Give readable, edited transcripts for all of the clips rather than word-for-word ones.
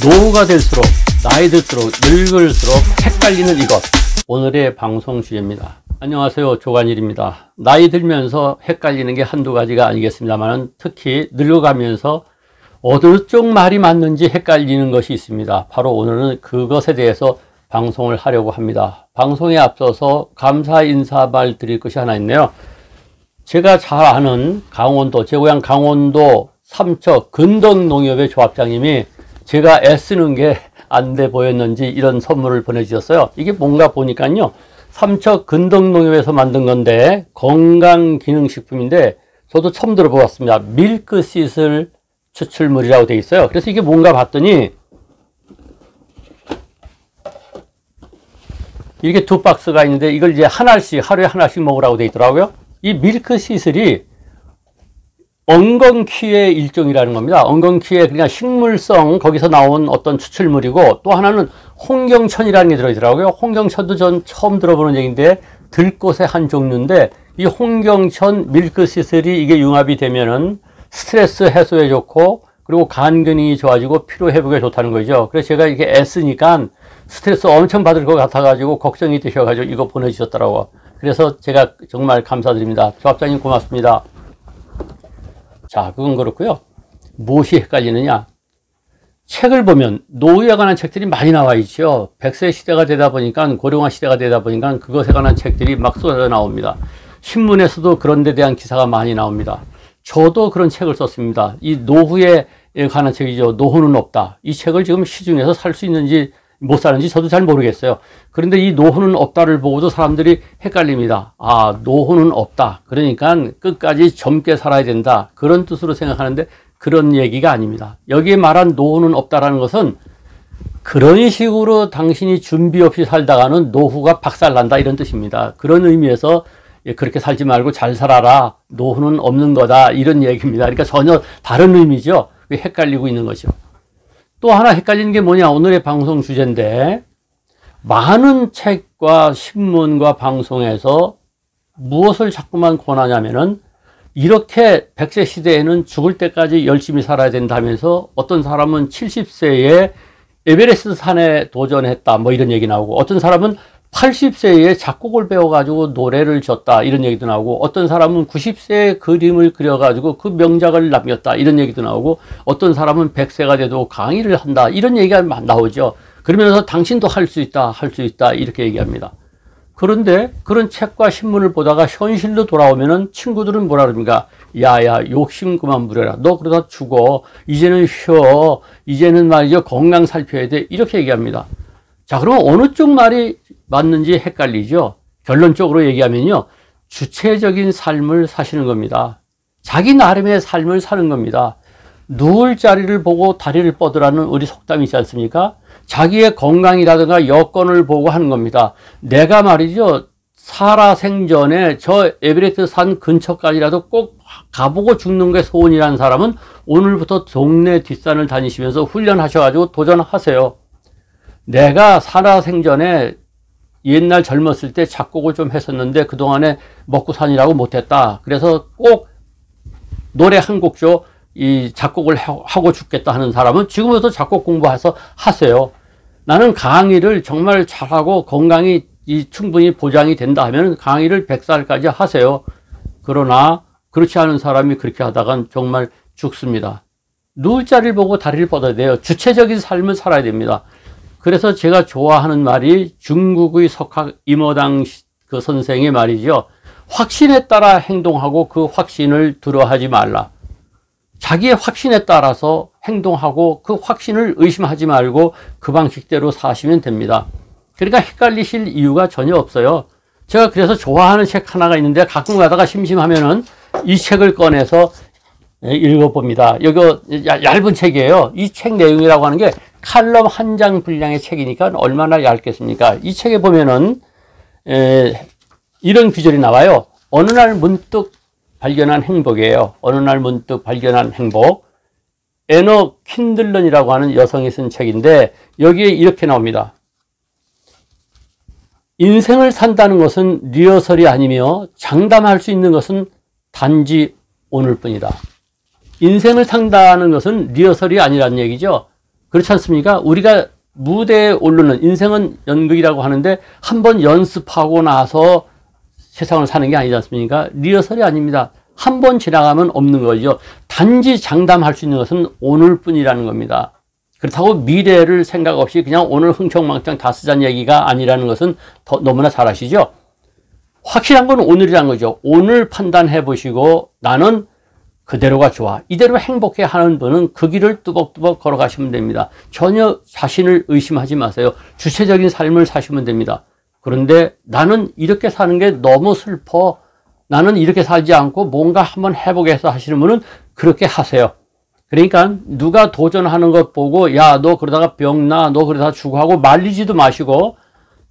노후가 될수록, 나이 들수록, 늙을수록 헷갈리는 이것. 오늘의 방송 주제입니다. 안녕하세요. 조관일입니다. 나이 들면서 헷갈리는 게 한두 가지가 아니겠습니다만, 특히 늙어가면서 어느 쪽 말이 맞는지 헷갈리는 것이 있습니다. 바로 오늘은 그것에 대해서 방송을 하려고 합니다. 방송에 앞서서 감사 인사말 드릴 것이 하나 있네요. 제가 잘 아는 강원도, 제 고향 강원도 삼척 근덕농협의 조합장님이 제가 애쓰는 게 안 돼 보였는지 이런 선물을 보내주셨어요. 이게 뭔가 보니까요, 삼척 근덕농협에서 만든 건데 건강기능식품인데 저도 처음 들어보았습니다. 밀크시슬 추출물이라고 되어 있어요. 그래서 이게 뭔가 봤더니 이렇게 두 박스가 있는데 이걸 이제 하루에 하나씩 먹으라고 되어 있더라고요. 이 밀크시슬이 엉겅퀴의 일종이라는 겁니다. 엉겅퀴의 그냥 식물성, 거기서 나온 어떤 추출물이고, 또 하나는 홍경천이라는 게 들어있더라고요. 홍경천도 전 처음 들어보는 얘기인데 들꽃의 한 종류인데, 이 홍경천 밀크시슬이 이게 융합이 되면은 스트레스 해소에 좋고, 그리고 간 기능이 좋아지고 피로 회복에 좋다는 거죠. 그래서 제가 이렇게 애쓰니까 스트레스 엄청 받을 것 같아가지고 걱정이 되셔가지고 이거 보내주셨더라고요. 그래서 제가 정말 감사드립니다. 조합장님 고맙습니다. 자, 그건 그렇고요. 무엇이 헷갈리느냐? 책을 보면 노후에 관한 책들이 많이 나와 있죠. 100세 시대가 되다 보니까, 고령화 시대가 되다 보니까 그것에 관한 책들이 막 쏟아져 나옵니다. 신문에서도 그런 데 대한 기사가 많이 나옵니다. 저도 그런 책을 썼습니다. 이 노후에 관한 책이죠. 노후는 없다. 이 책을 지금 시중에서 살 수 있는지 못 사는지 저도 잘 모르겠어요. 그런데 이 노후는 없다를 보고도 사람들이 헷갈립니다. 아, 노후는 없다. 그러니까 끝까지 젊게 살아야 된다. 그런 뜻으로 생각하는데 그런 얘기가 아닙니다. 여기에 말한 노후는 없다라는 것은 그런 식으로 당신이 준비 없이 살다가는 노후가 박살난다, 이런 뜻입니다. 그런 의미에서 그렇게 살지 말고 잘 살아라. 노후는 없는 거다, 이런 얘기입니다. 그러니까 전혀 다른 의미죠. 헷갈리고 있는 거죠. 또 하나 헷갈리는 게 뭐냐, 오늘의 방송 주제인데, 많은 책과 신문과 방송에서 무엇을 자꾸만 권하냐면은, 이렇게 100세 시대에는 죽을 때까지 열심히 살아야 된다면서, 어떤 사람은 70세에 에베레스트 산에 도전했다, 뭐 이런 얘기 나오고, 어떤 사람은 80세에 작곡을 배워가지고 노래를 졌다, 이런 얘기도 나오고, 어떤 사람은 90세에 그림을 그려가지고 그 명작을 남겼다, 이런 얘기도 나오고, 어떤 사람은 100세가 돼도 강의를 한다, 이런 얘기가 나오죠. 그러면서 당신도 할 수 있다, 할 수 있다, 이렇게 얘기합니다. 그런데 그런 책과 신문을 보다가 현실로 돌아오면은 친구들은 뭐라 그럽니까? 야야, 욕심 그만 부려라. 너 그러다 죽어. 이제는 쉬어. 이제는 말이죠, 건강 살펴야 돼. 이렇게 얘기합니다. 자, 그러면 어느 쪽 말이 맞는지 헷갈리죠. 결론적으로 얘기하면요, 주체적인 삶을 사시는 겁니다. 자기 나름의 삶을 사는 겁니다. 누울 자리를 보고 다리를 뻗으라는 우리 속담이 있지 않습니까? 자기의 건강이라든가 여건을 보고 하는 겁니다. 내가 말이죠, 살아생전에 저 에베레스트 산 근처까지라도 꼭 가보고 죽는 게 소원이라는 사람은 오늘부터 동네 뒷산을 다니시면서 훈련하셔가지고 도전하세요. 내가 살아생전에 옛날 젊었을 때 작곡을 좀 했었는데 그동안에 먹고 사느라고 못했다. 그래서 꼭 노래 한 곡조 이 작곡을 하고 죽겠다 하는 사람은 지금부터 작곡 공부해서 하세요. 나는 강의를 정말 잘하고 건강이 충분히 보장이 된다 하면 강의를 100살까지 하세요. 그러나 그렇지 않은 사람이 그렇게 하다간 정말 죽습니다. 누울 자리를 보고 다리를 뻗어야 돼요. 주체적인 삶을 살아야 됩니다. 그래서 제가 좋아하는 말이 중국의 석학 임어당 그 선생의 말이죠. 확신에 따라 행동하고 그 확신을 두려워하지 말라. 자기의 확신에 따라서 행동하고 그 확신을 의심하지 말고 그 방식대로 사시면 됩니다. 그러니까 헷갈리실 이유가 전혀 없어요. 제가 그래서 좋아하는 책 하나가 있는데 가끔 가다가 심심하면은 이 책을 꺼내서 읽어봅니다. 이거 얇은 책이에요. 이 책 내용이라고 하는 게 칼럼 한 장 분량의 책이니까 얼마나 얇겠습니까? 이 책에 보면은 이런 구절이 나와요. 어느 날 문득 발견한 행복이에요. 어느 날 문득 발견한 행복. 애너 킨들런이라고 하는 여성이 쓴 책인데 여기에 이렇게 나옵니다. 인생을 산다는 것은 리허설이 아니며 장담할 수 있는 것은 단지 오늘뿐이다. 인생을 산다는 것은 리허설이 아니라는 얘기죠. 그렇지 않습니까? 우리가 무대에 오르는, 인생은 연극이라고 하는데 한번 연습하고 나서 세상을 사는 게 아니지 않습니까? 리허설이 아닙니다. 한 번 지나가면 없는 거죠. 단지 장담할 수 있는 것은 오늘뿐이라는 겁니다. 그렇다고 미래를 생각 없이 그냥 오늘 흥청망청 다 쓰자는 얘기가 아니라는 것은 너무나 잘 아시죠? 확실한 건 오늘이라는 거죠. 오늘 판단해 보시고 나는 그대로가 좋아, 이대로 행복해 하는 분은 그 길을 뚜벅뚜벅 걸어가시면 됩니다. 전혀 자신을 의심하지 마세요. 주체적인 삶을 사시면 됩니다. 그런데 나는 이렇게 사는 게 너무 슬퍼, 나는 이렇게 살지 않고 뭔가 한번 해보겠어 하시는 분은 그렇게 하세요. 그러니까 누가 도전하는 것 보고 야, 너 그러다가 병나, 너 그러다가 죽어 하고 말리지도 마시고,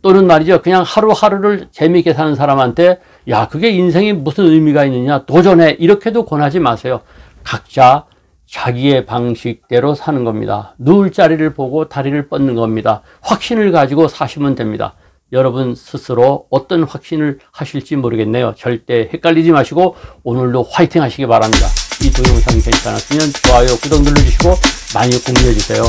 또는 말이죠, 그냥 하루하루를 재미있게 사는 사람한테 야, 그게 인생이 무슨 의미가 있느냐, 도전해, 이렇게도 권하지 마세요. 각자 자기의 방식대로 사는 겁니다. 누울 자리를 보고 다리를 뻗는 겁니다. 확신을 가지고 사시면 됩니다. 여러분 스스로 어떤 확신을 하실지 모르겠네요. 절대 헷갈리지 마시고 오늘도 화이팅 하시기 바랍니다. 이 동영상이 괜찮았으면 좋아요, 구독 눌러주시고 많이 공유해 주세요.